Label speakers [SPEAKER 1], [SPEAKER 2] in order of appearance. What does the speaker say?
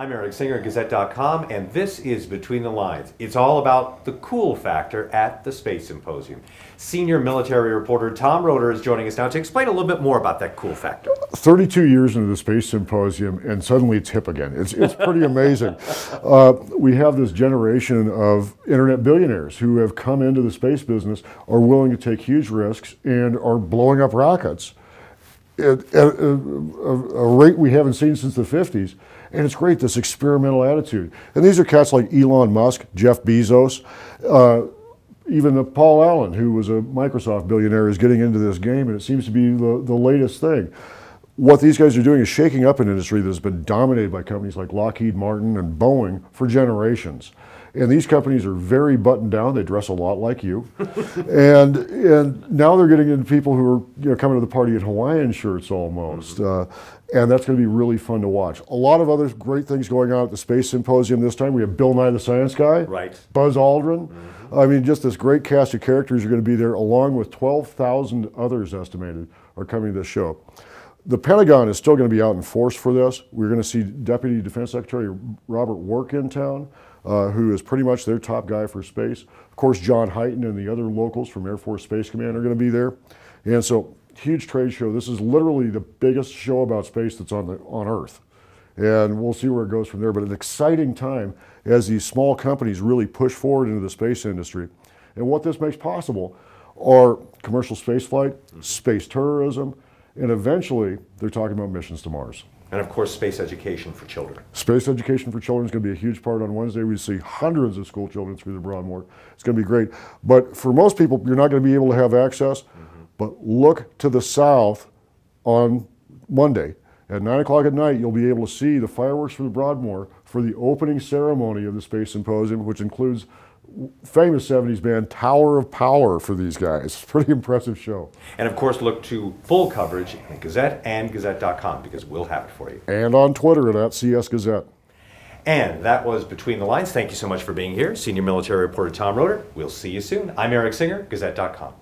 [SPEAKER 1] I'm Eric Singer at Gazette.com, and this is Between the Lines. It's all about the cool factor at the Space Symposium. Senior military reporter Tom Roeder is joining us now to explain a little bit more about that cool factor.
[SPEAKER 2] 32 years into the Space Symposium, and suddenly it's hip again. It's pretty amazing. We have this generation of internet billionaires who have come into the space business, are willing to take huge risks, and are blowing up rockets at a rate we haven't seen since the 50s. And it's great, this experimental attitude. And these are cats like Elon Musk, Jeff Bezos, even Paul Allen, who was a Microsoft billionaire, is getting into this game, and it seems to be the latest thing. What these guys are doing is shaking up an industry that's been dominated by companies like Lockheed Martin and Boeing for generations. And these companies are very buttoned down. They dress a lot like you. and now they're getting into people who are coming to the party in Hawaiian shirts almost. And that's going to be really fun to watch. A lot of other great things going on at the Space Symposium this time. We have Bill Nye the Science Guy,
[SPEAKER 1] right.
[SPEAKER 2] Buzz Aldrin. I mean, just this great cast of characters are going to be there, along with 12,000 others estimated are coming to this show. The Pentagon is still going to be out in force for this. We're going to see Deputy Defense Secretary Robert Work in town, who is pretty much their top guy for space. Of course, John Hyten and the other locals from Air Force Space Command are going to be there. And so, huge trade show. This is literally the biggest show about space that's on Earth. And we'll see where it goes from there. But an exciting time as these small companies really push forward into the space industry. And what this makes possible are commercial spaceflight, space tourism, and eventually they're talking about missions to Mars.
[SPEAKER 1] And of course, space education for children.
[SPEAKER 2] Space education for children is going to be a huge part on Wednesday. We see hundreds of school children through the Broadmoor. It's going to be great. But for most people, you're not going to be able to have access. But look to the south on Monday. At 9 o'clock at night, you'll be able to see the fireworks for the Broadmoor for the opening ceremony of the Space Symposium, which includes famous 70s band Tower of Power for these guys. It's a pretty impressive show.
[SPEAKER 1] And of course, look to full coverage at Gazette and Gazette.com, because we'll have it for you.
[SPEAKER 2] And on Twitter at CS Gazette.
[SPEAKER 1] And that was Between the Lines. Thank you so much for being here. Senior military reporter Tom Roeder. We'll see you soon. I'm Eric Singer, Gazette.com.